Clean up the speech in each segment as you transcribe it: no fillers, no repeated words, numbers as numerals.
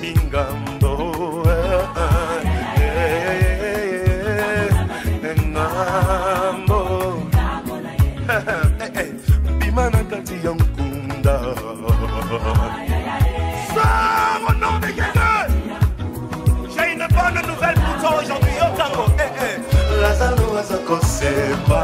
mingambo ngambo bimana kati ya nkunda ça au nom de quelqu'un. J'ai une bonne nouvelle pour toi aujourd'hui au tango. Lazaro Azako Seba.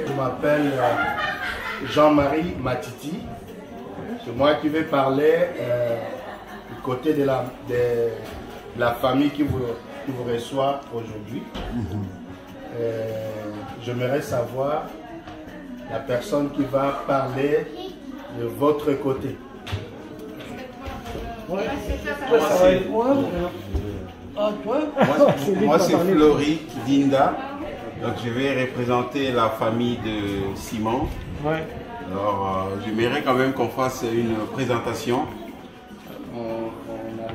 Je m'appelle Jean-Marie Matiti. C'est moi qui vais parler du côté de la famille qui vous reçoit aujourd'hui. J'aimerais savoir la personne qui va parler de votre côté. Moi c'est Flory Dinda, donc je vais représenter la famille de Simon. Alors j'aimerais quand même qu'on fasse une présentation. On a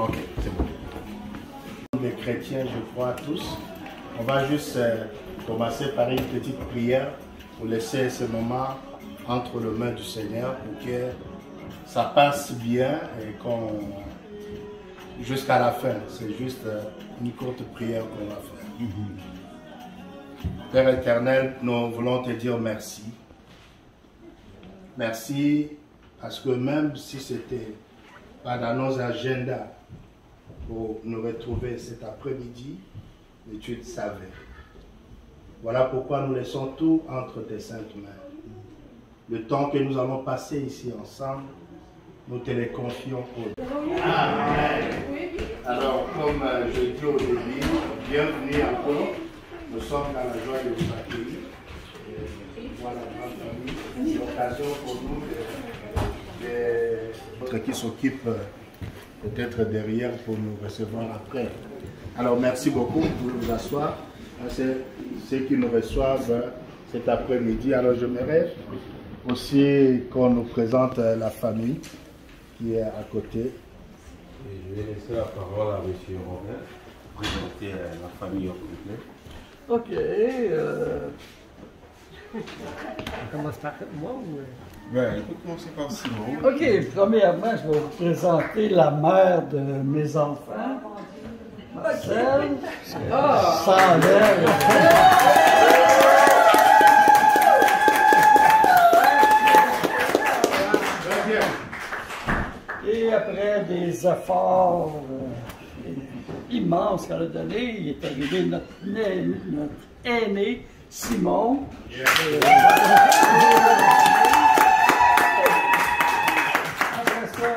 Ok, c'est bon. Les chrétiens, je crois, tous, on va juste commencer par une petite prière pour laisser ce moment entre les mains du Seigneur pour que ça passe bien et qu'on jusqu'à la fin. C'est juste une courte prière qu'on va faire. Père éternel, nous voulons te dire merci. Merci parce que même si c'était pas dans nos agendas pour nous retrouver cet après-midi, mais tu le savais. Voilà pourquoi nous laissons tout entre tes saintes mains. Le temps que nous allons passer ici ensemble, nous te les confions au Amen. Alors, comme je dis au début, bienvenue encore. Nous sommes dans la joie de vous accueillir. Voilà, grande famille, l'occasion pour nous qui s'occupe peut-être derrière pour nous recevoir après. Alors, merci beaucoup. Vous pouvez vous asseoir. C'est ceux qui nous reçoivent cet après-midi. Alors, j'aimerais aussi qu'on nous présente la famille qui est à côté. Et je vais laisser la parole à M. Robert pour présenter la famille au complet. Ok. On commence par moi ou... Ben, il faut commencer par Simon. Ok, premièrement, je vais vous présenter la mère de mes enfants. Marcel. Sandrine. Et après des efforts immenses qu'elle a donnés, il est arrivé notre aîné, Simon. Après ça,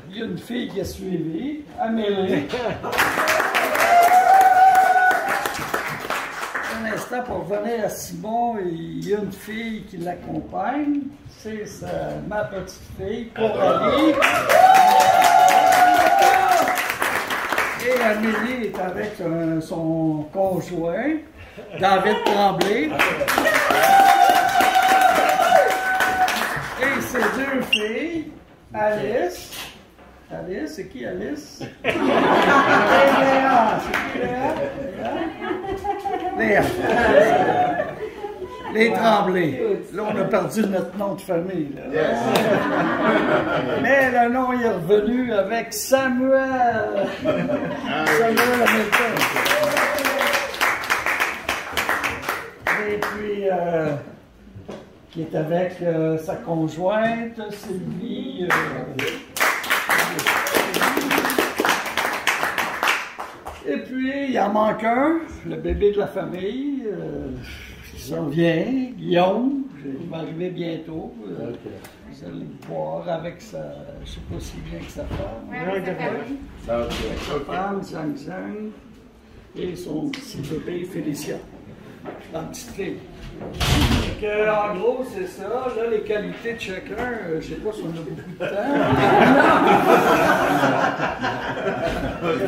il y a une fille qui a suivi, Amélie. Un instant, pour revenir à Simon, il y a une fille qui l'accompagne. C'est ma petite fille, Coralie. Et Amélie est avec son conjoint, David Tremblay. Et ses deux filles, Alice. Alice, c'est qui Alice? Et Léa. C'est qui Léa? Léa. Les Tremblay. Là, on a perdu notre nom de famille. Yes. Mais le nom est revenu avec Samuel. Samuel Hamilton. Et puis, qui est avec sa conjointe, Sylvie. Et puis, il en manque un, le bébé de la famille. Il s'en vient, Guillaume, il va arriver bientôt. Vous allez le voir avec sa, je ne sais pas si bien que sa femme. Avec sa femme, Zhang Zhang, et son petit bébé, Félicia, la petite fille. Donc, en gros, c'est ça. Là, les qualités de chacun, je ne sais pas si on a beaucoup de temps.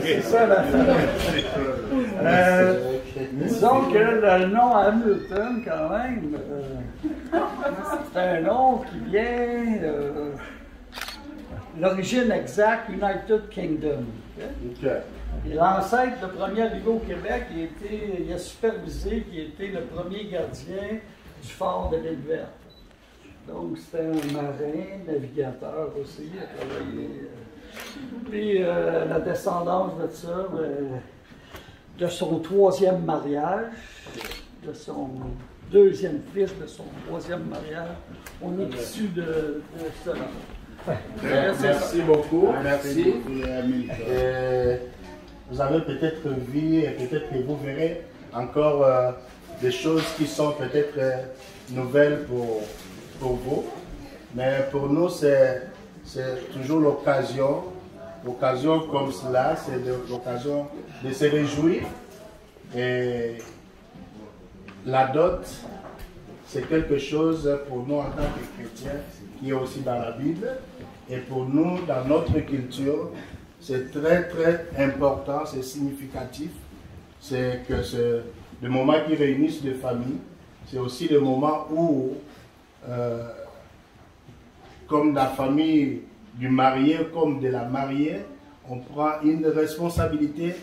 C'est ça la fin. Disons que le nom Hamilton, quand même, c'est un nom qui vient l'origine exacte, United Kingdom. Okay? Et l'ancêtre, le premier arrivé au Québec, il a supervisé, qui était le premier gardien du fort de l'île verte. Donc c'était un marin, navigateur aussi, il a travaillé. Puis la descendance de ça, de son troisième mariage, de son deuxième fils, de son troisième mariage, on est issu de cela. Merci beaucoup. Merci. Vous avez peut-être vu et peut-être que vous verrez encore des choses qui sont peut-être nouvelles pour vous. Mais pour nous, c'est toujours l'occasion comme cela, c'est l'occasion de se réjouir. Et la dot, c'est quelque chose pour nous en tant que chrétiens qui est aussi dans la Bible. Et pour nous, dans notre culture, c'est très très important, c'est significatif. C'est que le moment qui réunissent les familles, c'est aussi le moment où, comme la famille du marié comme de la mariée, on prend une responsabilité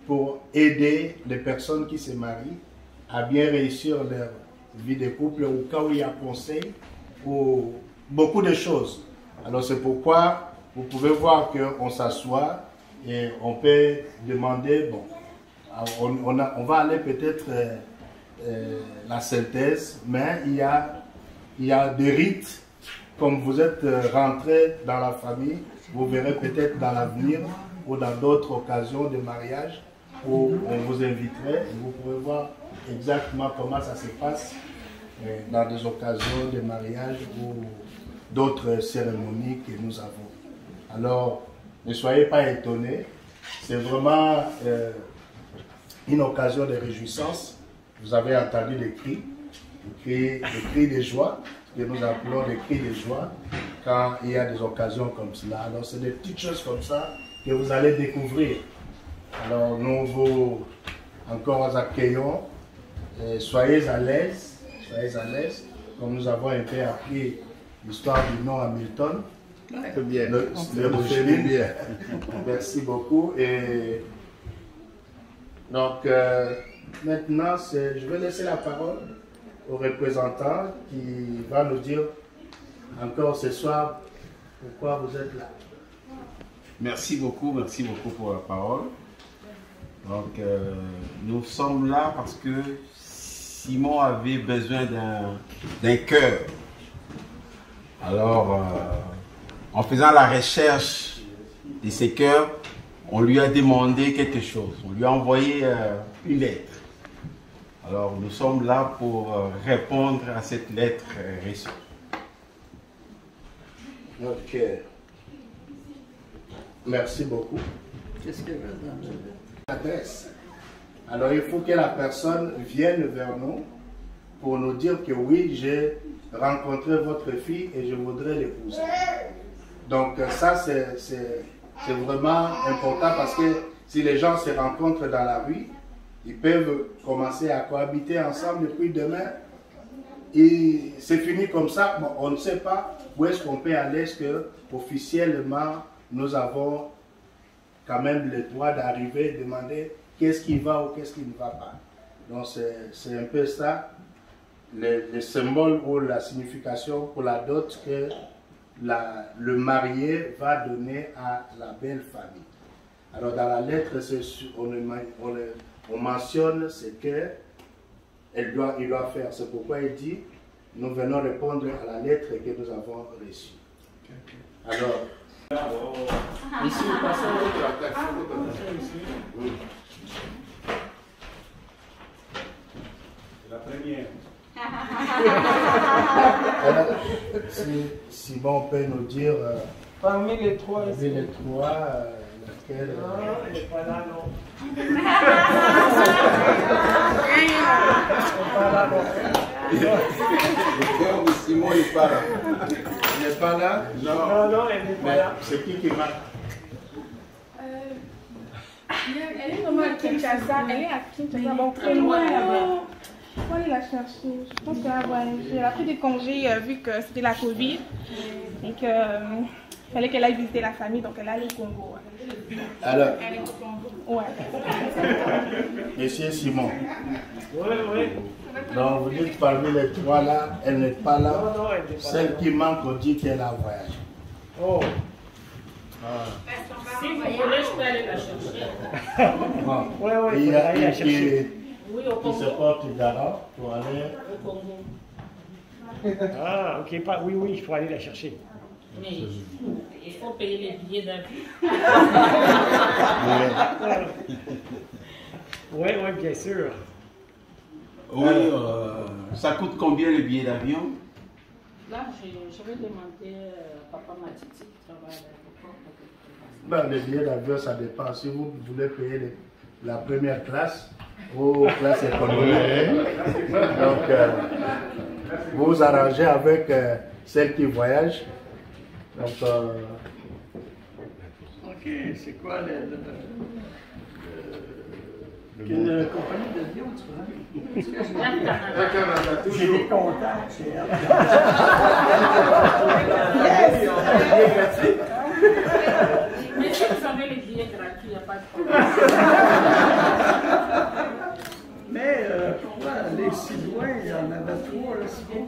pour aider les personnes qui se marient à bien réussir leur vie de couple, au cas où il y a conseil, ou beaucoup de choses. Alors c'est pourquoi vous pouvez voir qu'on s'assoit et on peut demander, bon, on va aller peut-être la synthèse, mais il y a des rites, comme vous êtes rentré dans la famille, vous verrez peut-être dans l'avenir ou dans d'autres occasions de mariage où on vous inviterait et vous pourrez voir exactement comment ça se passe dans des occasions de mariage ou d'autres cérémonies que nous avons. Alors, ne soyez pas étonnés, c'est vraiment une occasion de réjouissance. Vous avez entendu des cris de joie, que nous appelons des cris de joie, quand il y a des occasions comme cela. Alors, c'est des petites choses comme ça que vous allez découvrir. Alors, nous vous encore accueillons. Soyez à l'aise, comme nous avons un peu appris l'histoire du nom Hamilton. C'est bien. Bien. Merci beaucoup. Et donc, maintenant, je vais laisser la parole au représentant qui va nous dire encore ce soir pourquoi vous êtes là. Merci beaucoup pour la parole. Donc, nous sommes là parce que Simon avait besoin d'un cœur. Alors, en faisant la recherche de ces cœurs, on lui a demandé quelque chose. On lui a envoyé une lettre. Alors, nous sommes là pour répondre à cette lettre reçue. Ok. Merci beaucoup. Qu'est-ce qu'il y a dans la lettre? Adresse. Alors, il faut que la personne vienne vers nous pour nous dire que oui, j'ai rencontré votre fille et je voudrais l'épouser. Donc, ça, c'est vraiment important parce que si les gens se rencontrent dans la rue, ils peuvent commencer à cohabiter ensemble et puis demain, et c'est fini comme ça. Bon, on ne sait pas où est-ce qu'on peut aller, est-ce que officiellement nous avons quand même le droit d'arriver et demander qu'est-ce qui va ou qu'est-ce qui ne va pas. Donc c'est un peu ça, le symbole ou la signification pour la dot que le marié va donner à la belle famille. Alors dans la lettre, on mentionne ce qu'il doit faire. C'est pourquoi il dit, nous venons répondre à la lettre que nous avons reçue. Alors, Ici, nous passons à l'autre. La première. si Simon peut nous dire Parmi les trois, laquelle... elle n'est pas là, non. Le cœur de Simon n'est pas là. Elle n'est pas là? Non, elle n'est pas là. C'est qui marque? Elle est vraiment à Kinshasa. Elle est à Kinshasa, bon, très loin là-bas. Il faut aller la chercher. Je pense qu'elle a voyagé. Elle a pris des congés vu que c'était la Covid. Et qu'il fallait qu'elle aille visiter la famille, donc elle est allée au Congo. Alors, Elle est au Congo. Ouais. Monsieur Simon. Oui. Donc vous dites parmi les trois là, elle n'est pas là. Non, elle n'est pas Celle là. qui manque, on dit qu'elle a voyagé. Oh. Si vous voulez, je peux aller la chercher. Bon. Oui, Il il y faut a aller la une chercher. Oui, au qui se Congo. porte garant pour aller. Au Congo. Ah, ok, oui, il faut aller la chercher. Mais il faut payer les billets d'avion. Oui, bien sûr. Oui, ça coûte combien le billet d'avion? Là, je vais demander à Papa Matiti qui travaille à l'aéroport. Ben, les billets d'avion, ça dépend. Si vous voulez payer la première classe ou classe économique, donc vous vous arrangez avec celle qui voyage. Donc, Ok, c'est quoi quelle compagnie d'avion tu prends? J'ai des contacts chez elle. Mais si vous avez les billets est gratuit, il n'y a pas de problème. Mais pourquoi les Sidoins, il y en avait 3, là, Simon?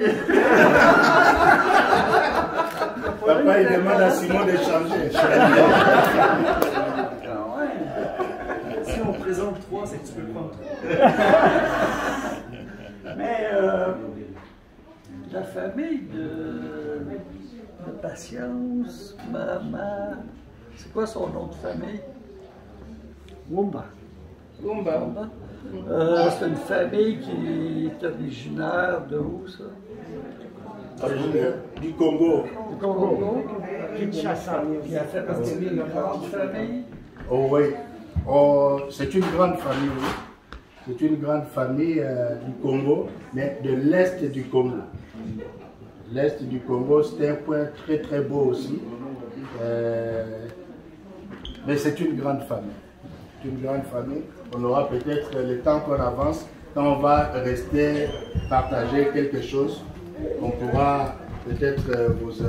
Papa, il demande à Simon de changer. Si on présente 3, c'est que tu peux prendre 3. Mais la famille de Patience, maman, c'est quoi son nom de famille? Wumba. Wumba. C'est une famille qui est originaire de où, ça? Du Congo. Du Congo. Kinshasa. Qui a fait partie d'une grande famille. Oh oui. Oh, c'est une grande famille, oui. C'est une grande famille du Congo, mais de l'Est du Congo. L'Est du Congo, c'est un point très très beau aussi. Mais c'est une grande famille. C'est une grande famille. On aura peut-être le temps qu'on avance, quand on va rester partager quelque chose, on pourra peut-être vous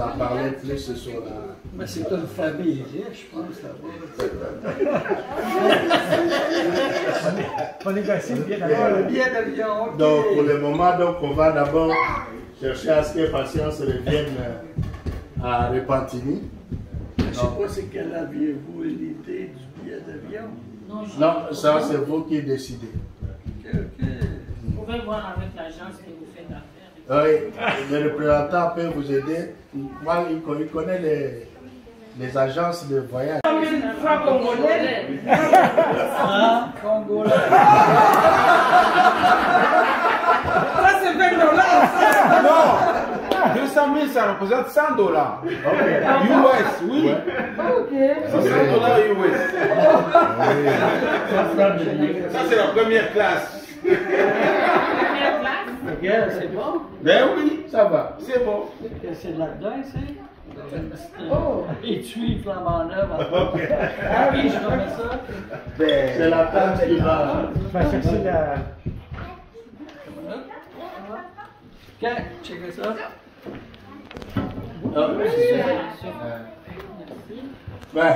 en parler plus sur la... Mais c'est une famille riche, je pense, là-bas. On négocie le billet Le billet d'avion. Donc pour le moment, donc, on va d'abord chercher à ce que Patience revienne à Repentigny. Je ne sais pas c'est quelle aviez-vous l'idée du billet d'avion? Non, ça c'est vous qui décidez. Ok. Vous pouvez voir avec l'agence que vous faites affaire. Oui, le représentant peut vous aider. Moi, il connaît les agences de voyage. Francs congolais. Congolais. Ça c'est 20 $. Non, 200 000, ça représente 100 $. Ok. US, oui. Ok. 100 $ US. Ça, c'est la première classe. Première classe. Regarde, c'est bon. Ben oui, Ça va. c'est bon. C'est là-dedans, c'est? Oh. Étui, flambant neuf. Ah oui, je remets ça. C'est la tante qui va. Je vais chercher la... Ok, checkez ça. Ben,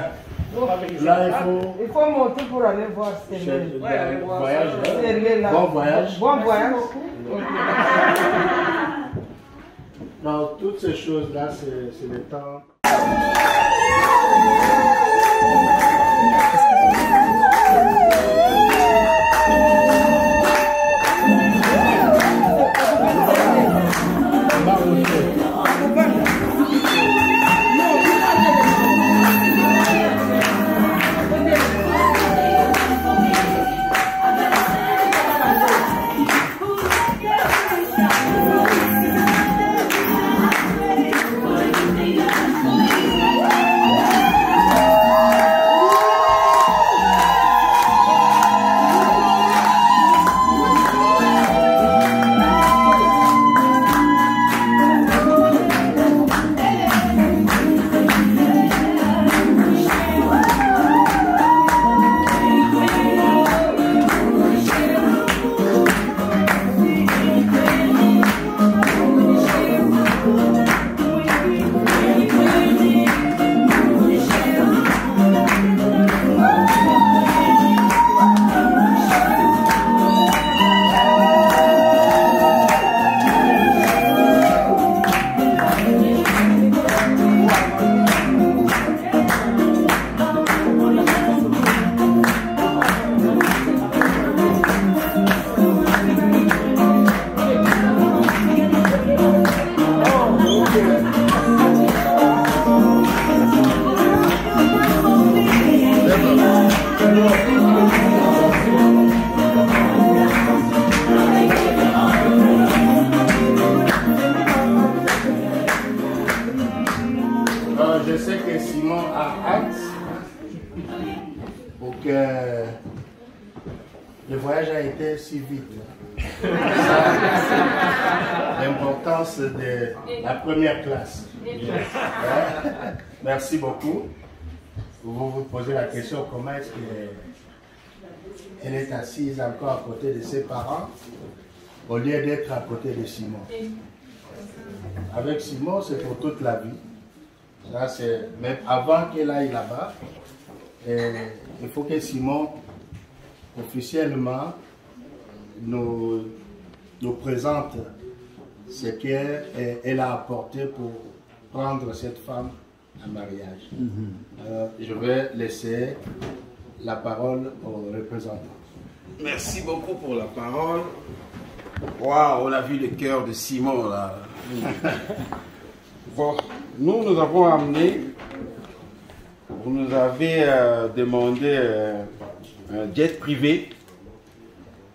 là, Il faut monter pour aller voir Sterling. voyage. Sterling, là. Bon voyage. Bon voyage. Donc, toutes ces choses-là, c'est le temps. Je sais que Simon a hâte pour que le voyage a été si vite. L'importance de la première classe. Merci beaucoup. Vous vous posez la question comment est-ce qu'elle est assise encore à côté de ses parents au lieu d'être à côté de Simon. Avec Simon, c'est pour toute la vie. Ça, c'est même avant qu'elle aille là-bas, Et il faut que Simon, officiellement, nous présente ce qu'elle a apporté pour prendre cette femme en mariage. Alors, je vais laisser la parole au représentant. Merci beaucoup pour la parole. Waouh, on a vu le cœur de Simon là. Bon, nous avons amené, vous nous avez demandé un jet privé.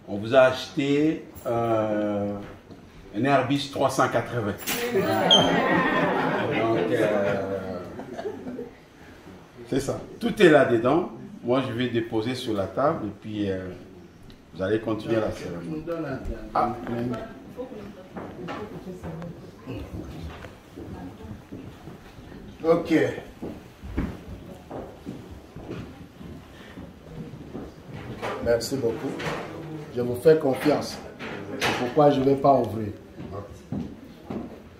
On vous a acheté un Airbus 380. Donc, c'est ça. Tout est là-dedans. Moi, je vais déposer sur la table et puis vous allez continuer la cérémonie. Ah. Ok. Merci beaucoup. Je vous fais confiance. C'est pourquoi je ne vais pas ouvrir.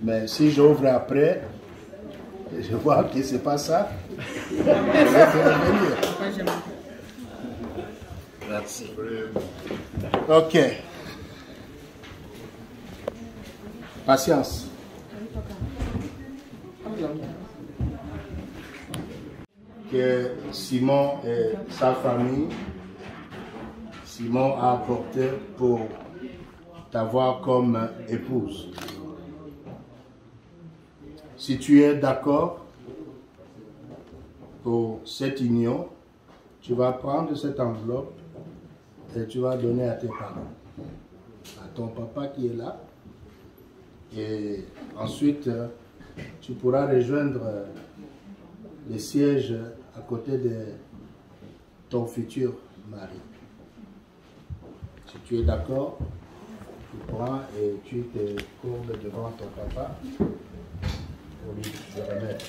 Mais si j'ouvre après, je vois que ce n'est pas ça. Je vais revenir. Merci. Ok. Patience. Que Simon et sa famille, Simon a apporté pour t'avoir comme épouse. Si tu es d'accord pour cette union, tu vas prendre cette enveloppe et tu vas donner à tes parents, à ton papa qui est là. Et ensuite, tu pourras rejoindre les sièges à côté de ton futur mari. Si tu es d'accord, tu prends et tu te courbes devant ton papa pour lui remettre.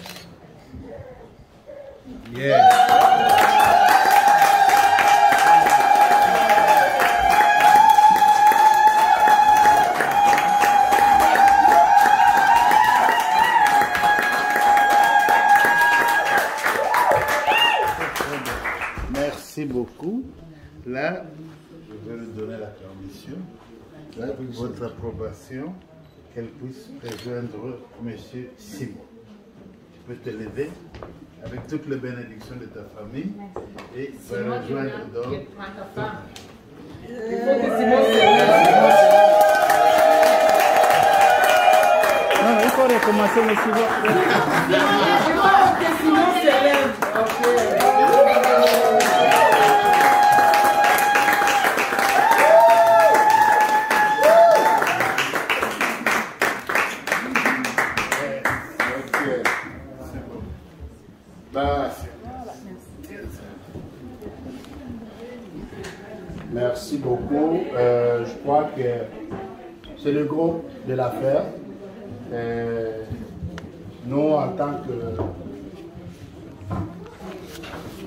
Merci beaucoup. Là, je vais lui donner la permission, avec votre approbation, qu'elle puisse rejoindre M. Simon. Tu peux te lever avec toutes les bénédictions de ta famille et va rejoindre donc. Il faut que Simon se lève. Non, il faut recommencer le suivant. Il faut que Simon se lève. Merci beaucoup. Je crois que c'est le gros de l'affaire. Nous, en tant que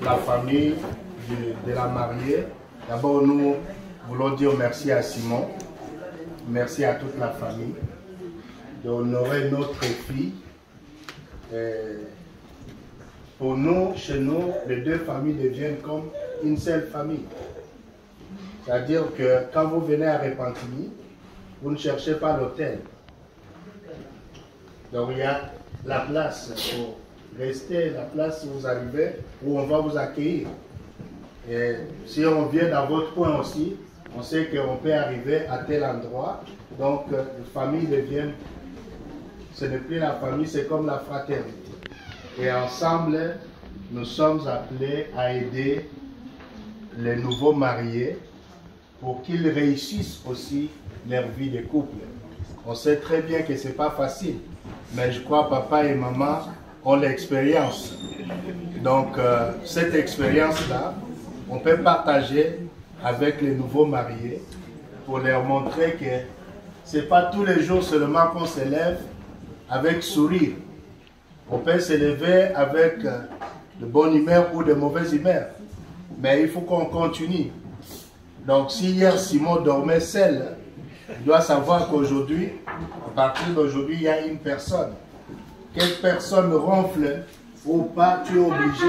la famille de la mariée, d'abord nous voulons dire merci à Simon, merci à toute la famille d'honorer notre fille. Pour nous, chez nous, les deux familles deviennent comme une seule famille. C'est-à-dire que quand vous venez à Repentigny, vous ne cherchez pas l'hôtel. Donc il y a la place pour rester, la place où vous arrivez, où on va vous accueillir. Et si on vient dans votre coin aussi, on sait qu'on peut arriver à tel endroit. Donc les familles deviennent, ce n'est plus la famille, c'est comme la fraternité. Et ensemble, nous sommes appelés à aider les nouveaux mariés pour qu'ils réussissent aussi leur vie de couple. On sait très bien que ce n'est pas facile, mais je crois que papa et maman ont l'expérience. Donc, cette expérience-là, on peut partager avec les nouveaux mariés pour leur montrer que ce n'est pas tous les jours seulement qu'on se lève avec sourire. On peut se lever avec de bonne humeur ou de mauvaise humeur, mais il faut qu'on continue. Donc, si hier Simon dormait seul, il doit savoir qu'aujourd'hui, à partir d'aujourd'hui, il y a une personne. Quelle personne ronfle ou pas, tu es obligé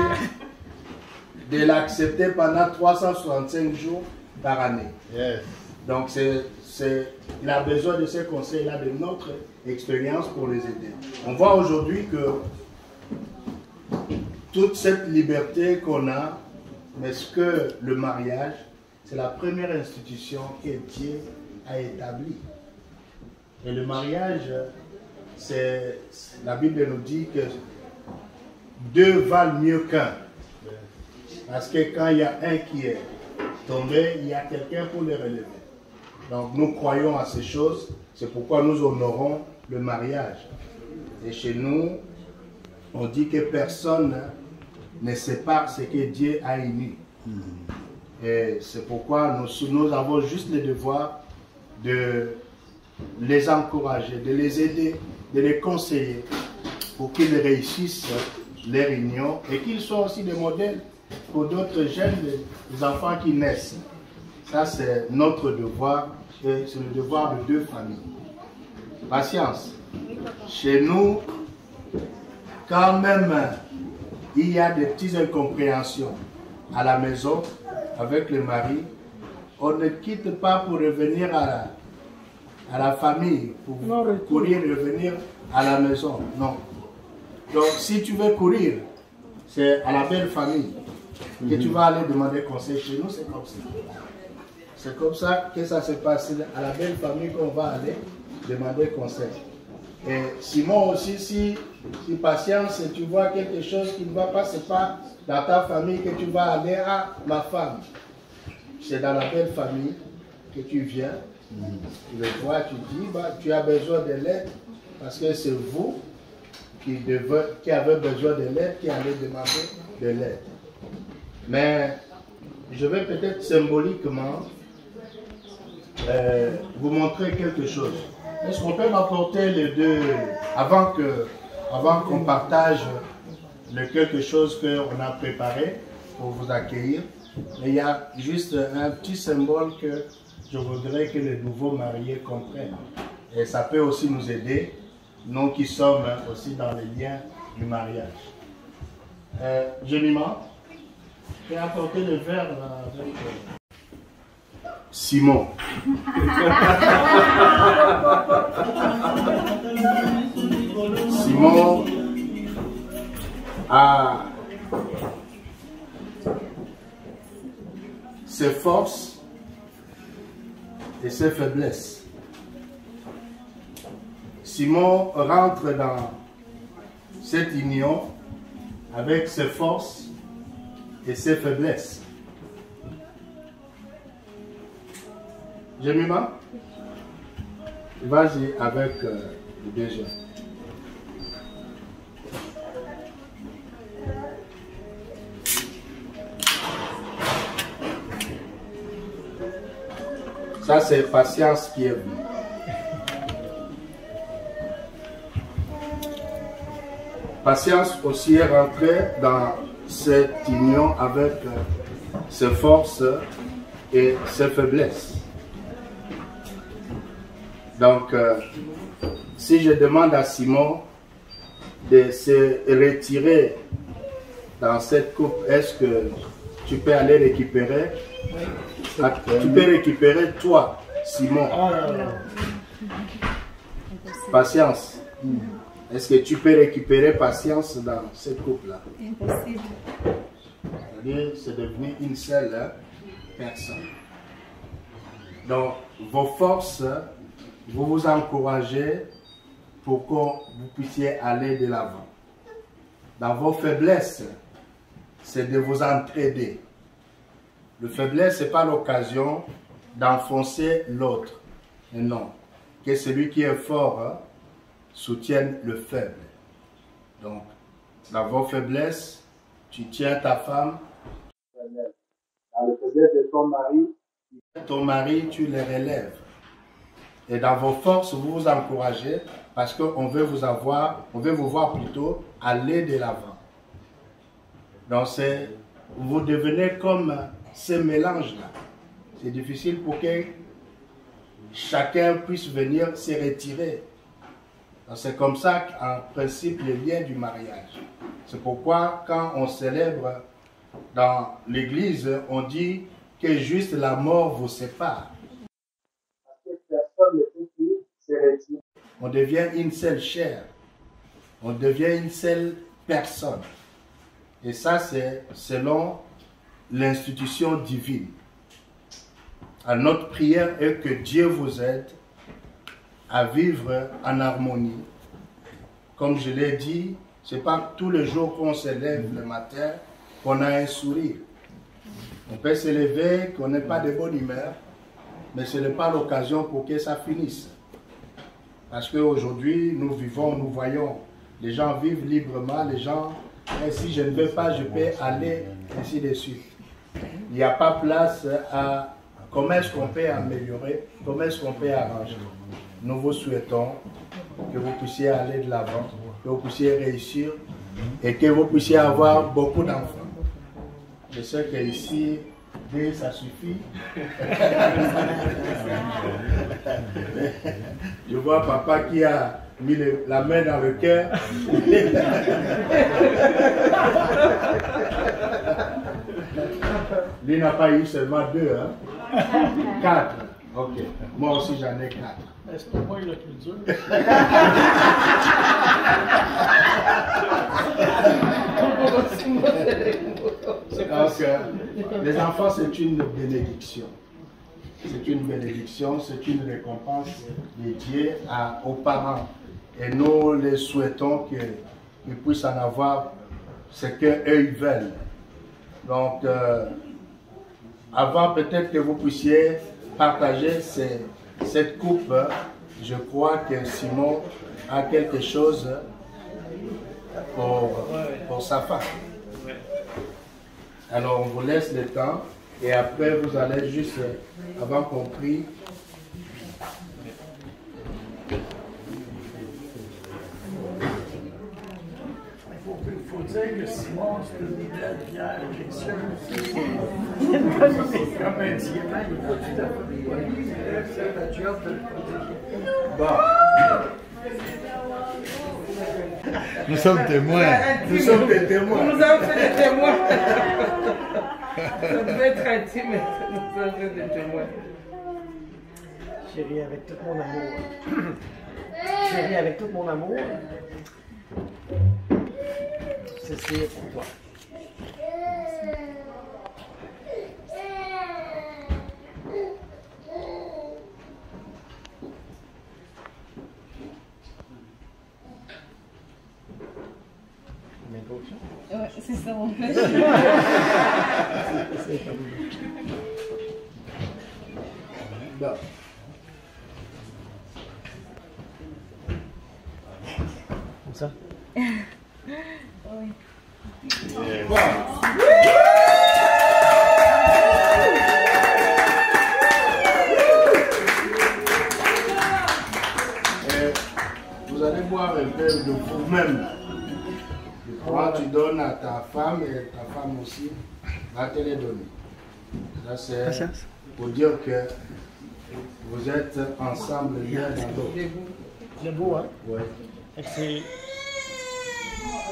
de l'accepter pendant 365 jours par année. Yes. Donc, il a besoin de ces conseils-là, de notre expérience pour les aider. On voit aujourd'hui que toute cette liberté qu'on a, mais ce que le mariage, c'est la première institution que Dieu a établie. Et le mariage, la Bible nous dit que deux valent mieux qu'un. Parce que quand il y a un qui est tombé, il y a quelqu'un pour le relever. Donc nous croyons à ces choses, c'est pourquoi nous honorons le mariage. Et chez nous, on dit que personne ne sépare ce que Dieu a uni. Et c'est pourquoi nous avons juste le devoir de les encourager, de les aider, de les conseiller pour qu'ils réussissent leur union et qu'ils soient aussi des modèles pour d'autres jeunes, des enfants qui naissent. Ça, c'est notre devoir, et c'est le devoir de deux familles. Patience. Chez nous, quand même, il y a des petites incompréhensions à la maison avec le mari, on ne quitte pas pour revenir à la famille, pour courir et revenir à la maison. Non. Donc, si tu veux courir, c'est à la belle famille que tu vas aller demander conseil. Chez nous, c'est comme ça. C'est comme ça que ça se passe. À la belle famille qu'on va aller demander conseil. Et Simon aussi, si patience, tu vois quelque chose qui ne va pas, c'est pas dans ta famille que tu vas aller à ma femme. C'est dans la belle famille que tu viens. Tu le vois, tu dis, tu as besoin de l'aide parce que c'est vous qui avez besoin de l'aide, qui allez demander de l'aide. Mais je vais peut-être symboliquement vous montrer quelque chose. Est-ce qu'on peut m'apporter les deux, avant qu'on partage quelque chose qu'on a préparé pour vous accueillir? Mais il y a juste un petit symbole que je voudrais que les nouveaux mariés comprennent. Et ça peut aussi nous aider, nous qui sommes aussi dans les liens du mariage. Joliment, je vais apporter le verre avec Simon. Simon a ses forces et ses faiblesses. Simon rentre dans cette union avec ses forces et ses faiblesses. Jemima, vas-y avec le deuxième. Ça, c'est Patience qui est venue. Patience aussi est rentrée dans cette union avec ses forces et ses faiblesses. Donc, si je demande à Simon de se retirer dans cette coupe, est-ce que tu peux aller récupérer? Oui. Tu peux récupérer toi, Simon. Patience. Est-ce que tu peux récupérer Patience dans cette coupe-là? Impossible. C'est-à-dire, c'est devenu une seule personne. Donc, vos forces, vous vous encouragez pour que vous puissiez aller de l'avant. Dans vos faiblesses, c'est de vous entraider. Le faiblesse, ce n'est pas l'occasion d'enfoncer l'autre. Non. Que celui qui est fort soutienne le faible. Donc, dans vos faiblesses, tu tiens ta femme. Dans le faiblesse de ton mari, tu le relèves. Et dans vos forces, vous vous encouragez parce qu'on veut vous voir plutôt aller de l'avant. Donc, vous devenez comme ces mélanges-là. C'est difficile pour que chacun puisse venir se retirer. C'est comme ça qu'en principe, le lien du mariage. C'est pourquoi quand on célèbre dans l'église, on dit que juste la mort vous sépare. Parce que personne ne peut se retirer. On devient une seule chair. On devient une seule personne. Et ça, c'est selon l'institution divine. Alors, notre prière est que Dieu vous aide à vivre en harmonie. Comme je l'ai dit, ce n'est pas tous les jours qu'on se lève le matin qu'on a un sourire. On peut se lever, qu'on n'ait pas de bonne humeur, mais ce n'est pas l'occasion pour que ça finisse. Parce qu'aujourd'hui, nous vivons, nous voyons, les gens vivent librement, les gens, si je ne veux pas, je peux aller, ainsi de suite. Il n'y a pas place à comment est-ce qu'on peut améliorer, comment est-ce qu'on peut arranger. Nous vous souhaitons que vous puissiez aller de l'avant, que vous puissiez réussir et que vous puissiez avoir beaucoup d'enfants. Je sais qu'ici, deux, ça suffit. Je vois papa qui a mis la main dans le cœur. Lui n'a pas eu seulement 2, hein? 4. Ok. Moi aussi j'en ai 4. C'est pour moi le plus dur. Donc, les enfants, c'est une bénédiction. C'est une bénédiction, c'est une récompense dédiée aux parents. Et nous les souhaitons qu'ils puissent en avoir ce qu'eux veulent. Donc, avant peut-être que vous puissiez partager cette coupe, je crois que Simon a quelque chose pour sa femme. Alors on vous laisse le temps et après vous allez juste, avant qu'on prie, Il faut dire que Simon, c'est une belle pierre précieuse. Comme un diamant, il faut tout à fait. C'est la job de le protéger. Bon. Nous sommes témoins. Nous sommes des témoins. Nous avons fait des témoins. Ça devait être intime, mais nous avons fait des témoins. Chérie, avec tout mon amour. Chérie, avec tout mon amour. C'est pour toi. Ouais, c'est ça, on fait. Bon. Comme ça? Oui. Bon. Vous allez boire un peu de vous-même. Quand tu donnes à ta femme et ta femme aussi, va te les donner. Ça c'est pour dire que vous êtes ensemble l'un dans l'autre. C'est beau, hein? Oui. C'est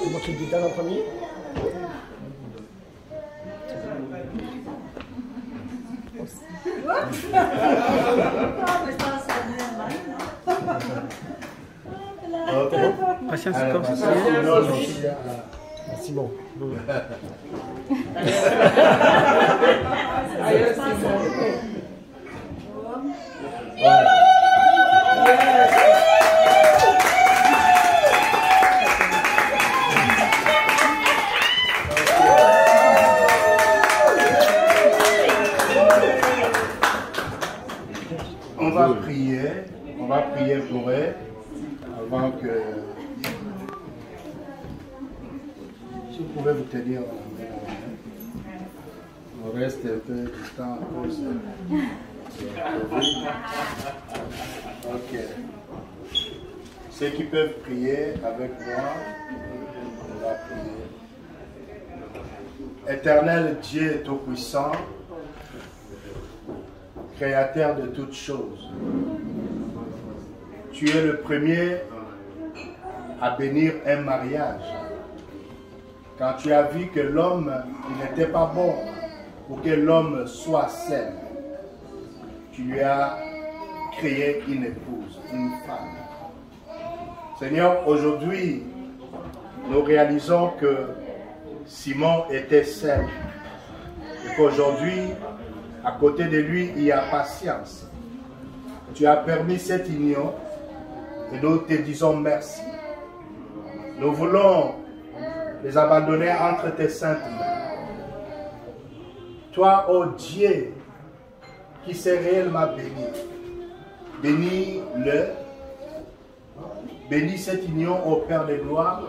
moi qui le donne en premier. Patience, Merci, bon. On va prier pour eux avant que... Si vous pouvez vous tenir, on reste un peu distant à cause de... Ok. Ceux qui peuvent prier avec moi, on va prier. Éternel Dieu Tout-Puissant, Créateur de toutes choses, tu es le premier à bénir un mariage. quand tu as vu que l'homme n'était pas bon pour que l'homme soit sain, tu lui as créé une épouse, une femme. Seigneur, aujourd'hui, nous réalisons que Simon était sain et qu'aujourd'hui, à côté de lui, il y a patience. Tu as permis cette union et nous te disons merci. Nous voulons les abandonner entre tes saintes mains. Toi, ô Dieu, qui s'est réellement béni, bénis-le, bénis cette union au Père de gloire,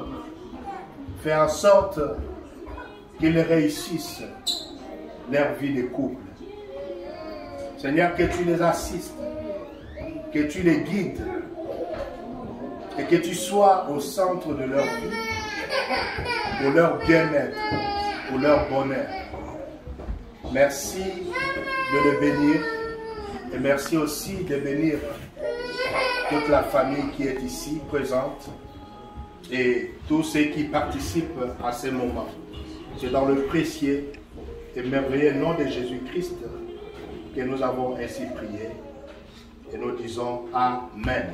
fais en sorte qu'ils réussissent leur vie de couple. Seigneur, que tu les assistes, que tu les guides et que tu sois au centre de leur vie, pour leur bien-être, pour leur bonheur. Merci de le bénir et merci aussi de bénir toute la famille qui est ici présente et tous ceux qui participent à ce moment. C'est dans le précieux et merveilleux nom de Jésus-Christ que nous avons ainsi prié et nous disons Amen.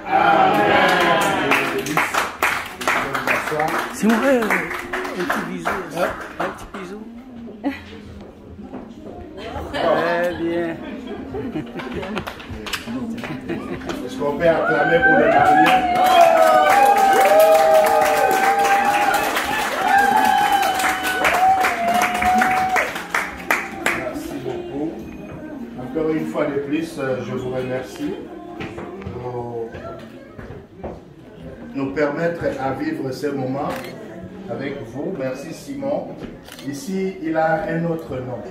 Amen. C'est vrai, un petit bisou. Un petit bisou. Très bien. Est-ce qu'on peut acclamer pour les mariés? Merci beaucoup. Encore une fois de plus, je vous remercie pour nous permettre à vivre ce moment avec vous. Merci Simon. Ici, il a un autre nom.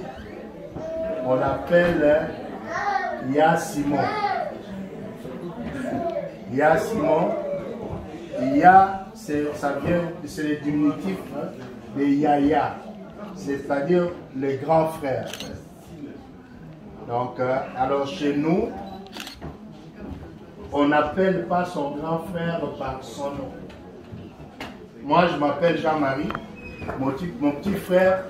On l'appelle Ya Simon. Ya Simon. Ya, c'est le diminutif de Yaya, c'est-à-dire le grand frère. Donc, alors chez nous, on n'appelle pas son grand frère par son nom. Moi, je m'appelle Jean-Marie. Mon petit frère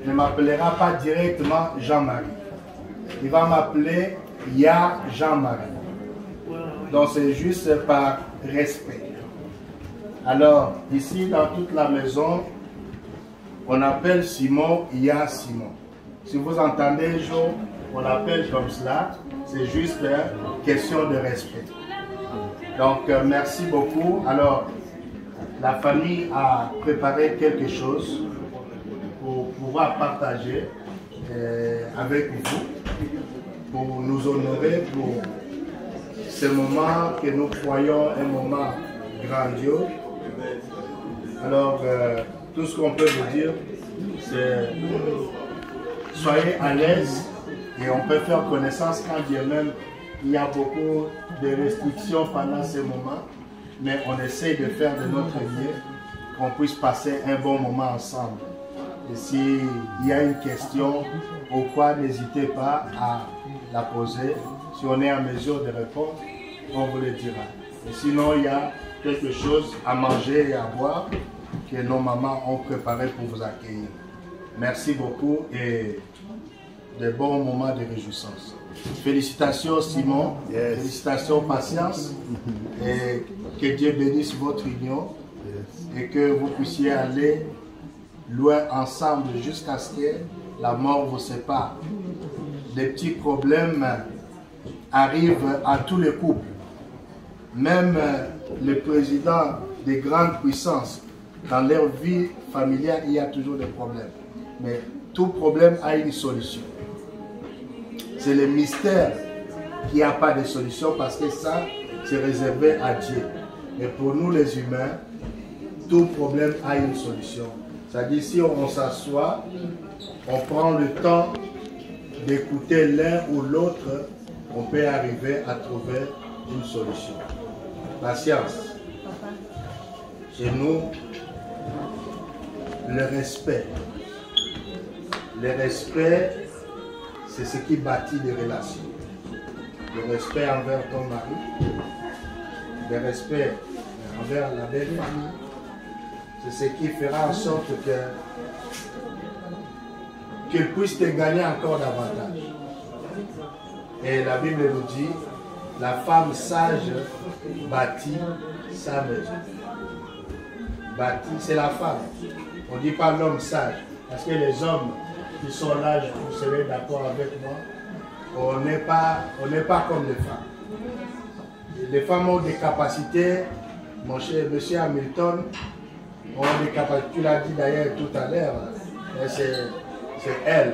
ne m'appellera pas directement Jean-Marie. Il va m'appeler Ya Jean-Marie. Donc, c'est juste par respect. Alors, ici, dans toute la maison, on appelle Simon Ya Simon. Si vous entendez un jour, on l'appelle comme cela, c'est juste question de respect. Donc, merci beaucoup. Alors, la famille a préparé quelque chose pour pouvoir partager avec vous, pour nous honorer pour ce moment que nous croyons un moment grandiose. Alors, tout ce qu'on peut vous dire, c'est soyez à l'aise et on peut faire connaissance quand bien même il y a beaucoup de restrictions pendant ce moment, mais on essaie de faire de notre mieux qu'on puisse passer un bon moment ensemble. Et s'il y a une question ou quoi, n'hésitez pas à la poser. Si on est en mesure de répondre, on vous le dira. Et sinon, il y a quelque chose à manger et à boire que nos mamans ont préparé pour vous accueillir. Merci beaucoup et de bons moments de réjouissance. Félicitations Simon, yes. Félicitations Patience et que Dieu bénisse votre union et que vous puissiez aller loin ensemble jusqu'à ce que la mort vous sépare. Des petits problèmes arrivent à tous les couples. Même les présidents des grandes puissances, dans leur vie familiale, il y a toujours des problèmes. Mais tout problème a une solution. C'est le mystère qu'il n'y a pas de solution parce que ça, c'est réservé à Dieu. Mais pour nous les humains, tout problème a une solution. C'est-à-dire si on s'assoit, on prend le temps d'écouter l'un ou l'autre, on peut arriver à trouver une solution. Patience. Chez nous, le respect. Le respect, c'est ce qui bâtit des relations. Le respect envers ton mari, le respect envers la belle famille, c'est ce qui fera en sorte qu'il puisse te gagner encore davantage. Et la Bible nous dit, la femme sage bâtit sa maison. Bâtit, c'est la femme. On ne dit pas l'homme sage. Parce que les hommes qui sont là, vous serez d'accord avec moi, on n'est pas comme les femmes. Les femmes ont des capacités, mon cher monsieur Hamilton, ont des capacités, tu l'as dit d'ailleurs tout à l'heure, c'est elle.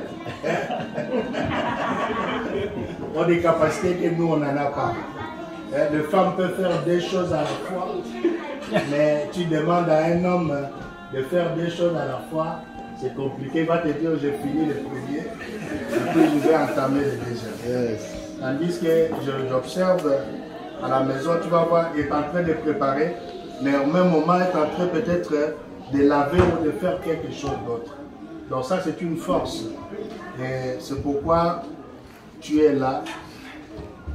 Ont des capacités que nous, on n'en a pas. Les femmes peuvent faire des choses à la fois, mais tu demandes à un homme de faire des choses à la fois, c'est compliqué. Il va te dire, j'ai fini le premier, et puis je vais entamer le deuxième. Yes. Tandis que j'observe à la maison, tu vas voir, il est en train de préparer, mais au même moment, il est en train peut-être de laver ou de faire quelque chose d'autre. Donc ça, c'est une force. Et c'est pourquoi tu es là,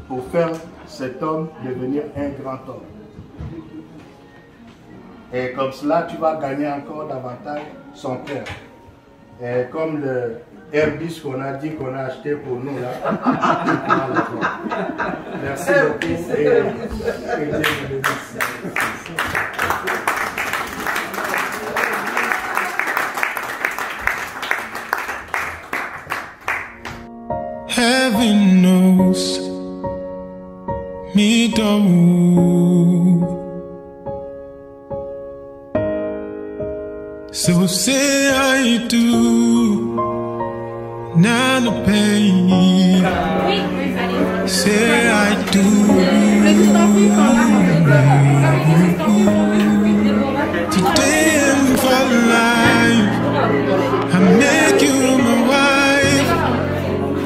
pour faire cet homme devenir un grand homme. Et comme cela, tu vas gagner encore davantage son cœur. Et comme le Airbus qu'on a dit qu'on a acheté pour nous là. Merci beaucoup et que Dieu vous bénisse. Heaven knows me don't. So say I do, not the pain. Say I do. Today and for life, I make you my wife.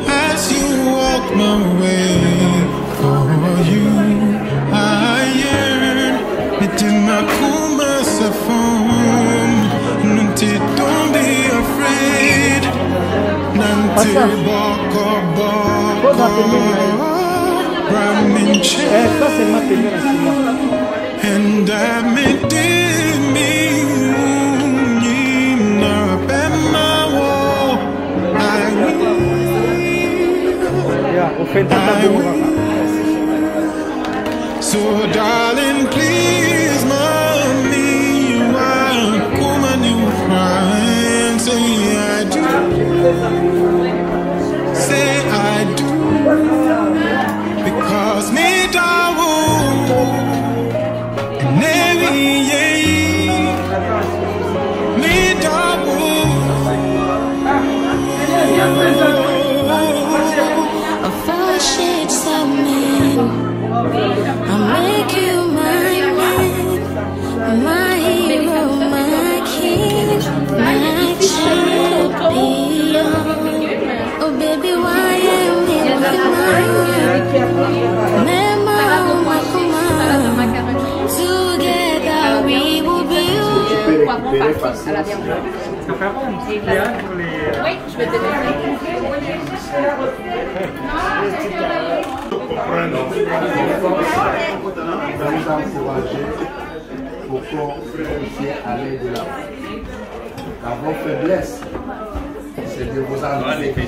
As you walk my way, for you I yearn. Nitimakuma safon, nanti don't be afraid. Nanti boko boko, ramin and I made me na bema wo. So darling, please, mommy, you are come and you cry and say I do. Say I do. Because me dawo nevi me dawo. I'll make you my man, my hero, my king, my champion. Oh baby, why am I Mema, together we will build. Oui, je vais te vous encourager pour qu'on puisse aller de l'avant. Dans vos faiblesses, c'est de vous enlever. La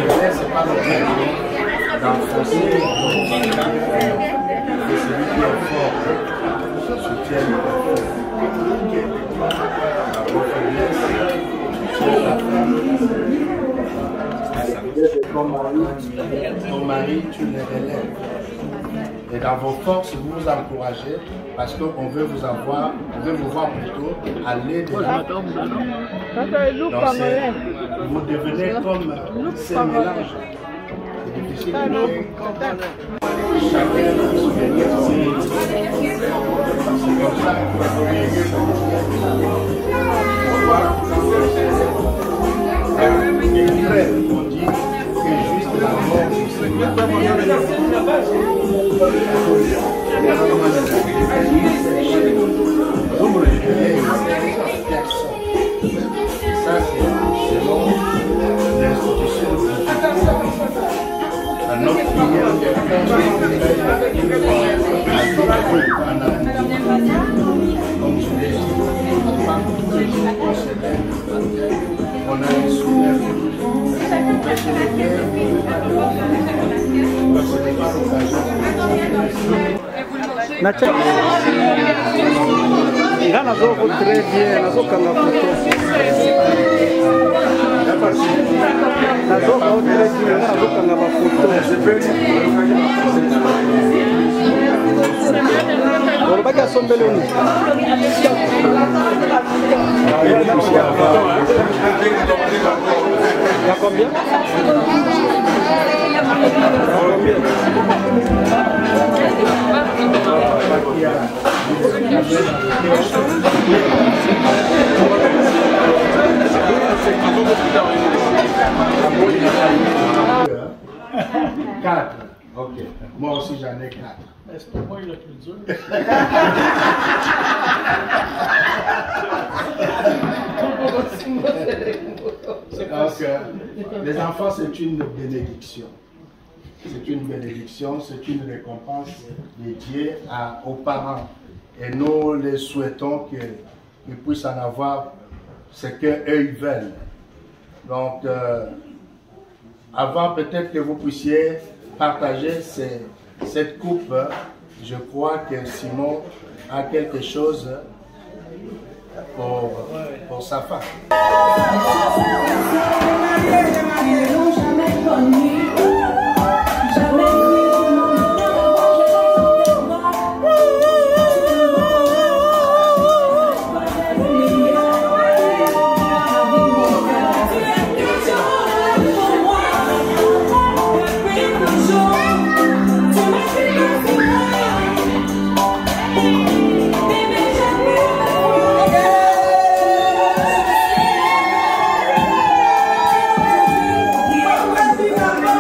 faiblesse, c'est pas le problème d'enfoncer. Et celui qui est fort soutient le fort. Dans vos faiblesses, soutient la ton mari, tu le relèves. Et dans vos forces, vous vous encouragez parce qu'on veut vous avoir, on veut vous voir plutôt aller de l'avant. Donc vous devenez comme ces mélanges. C'est difficile. Chacun peut se gagner. C'est comme ça qu'on va on dit que juste la mort du Seigneur. Ça, c'est selon l'institution de la notre prière de comme je l'ai dit. Nga nazoko très bien, nazokanga photo. Nazoko très bien, nazokanga ba photo. Olobaki asombele ni. Ya combien? Quatre. Ok. Moi aussi j'en ai 4. C'est pour moi le plus dur. Donc, les enfants, c'est une bénédiction. C'est une bénédiction, c'est une récompense dédiée aux parents. Et nous les souhaitons qu'ils puissent en avoir ce qu'eux ils veulent. Donc, avant peut-être que vous puissiez partager cette coupe, je crois que Simon a quelque chose pour sa femme. Happy birthday.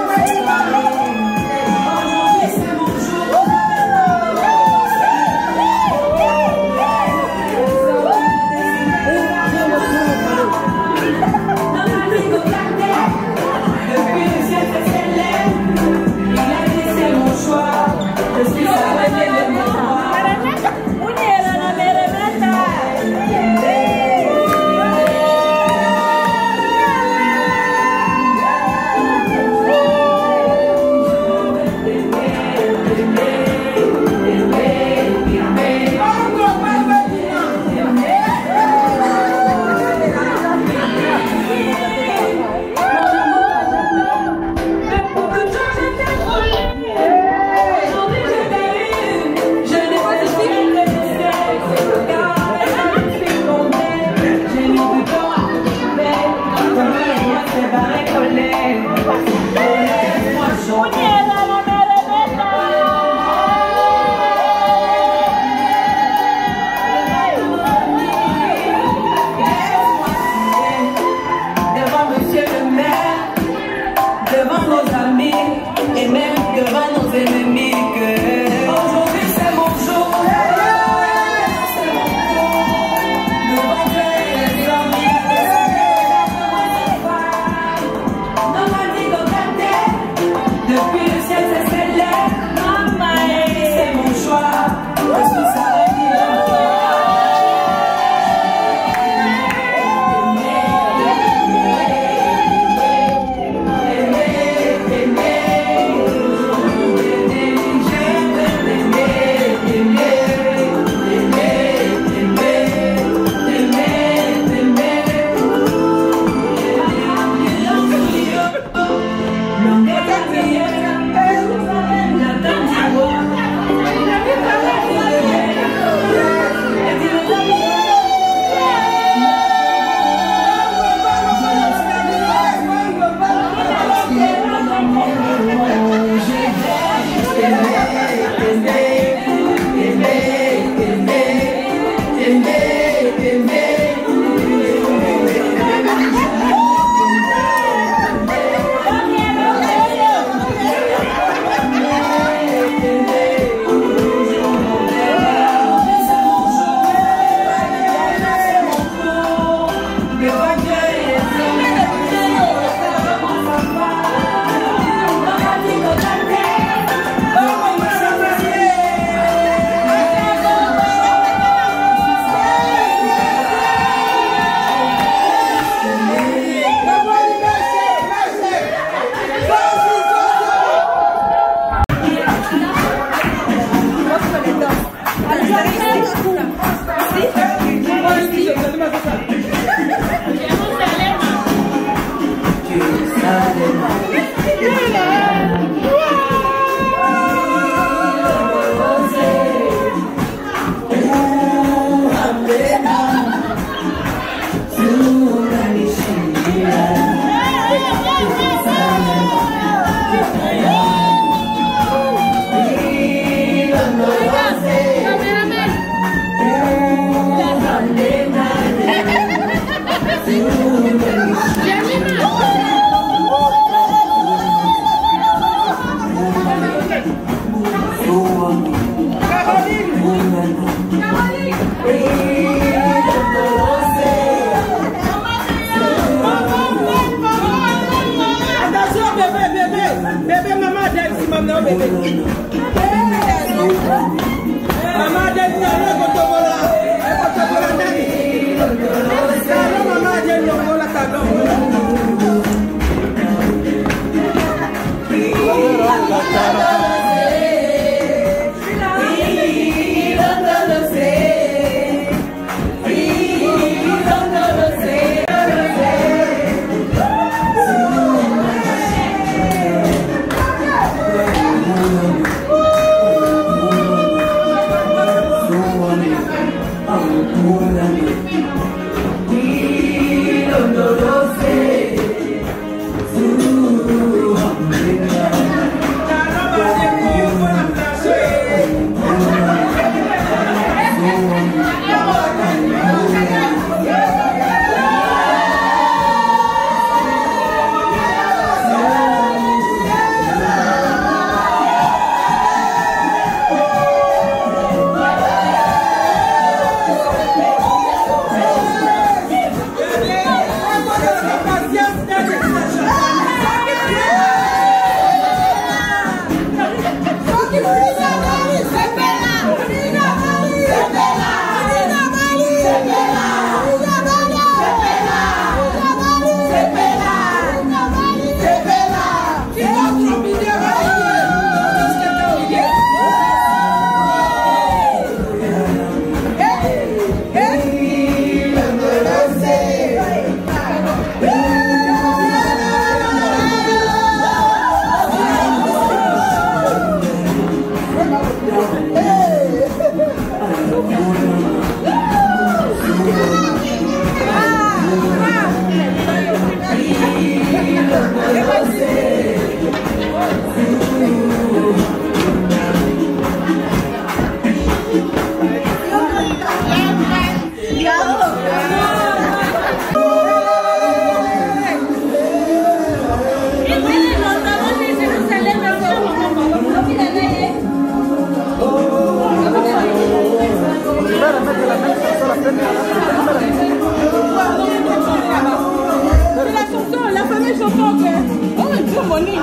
La fameuse chanson que... Oh, Dieu, mon nid.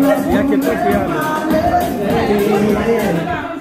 Ya que toi qui as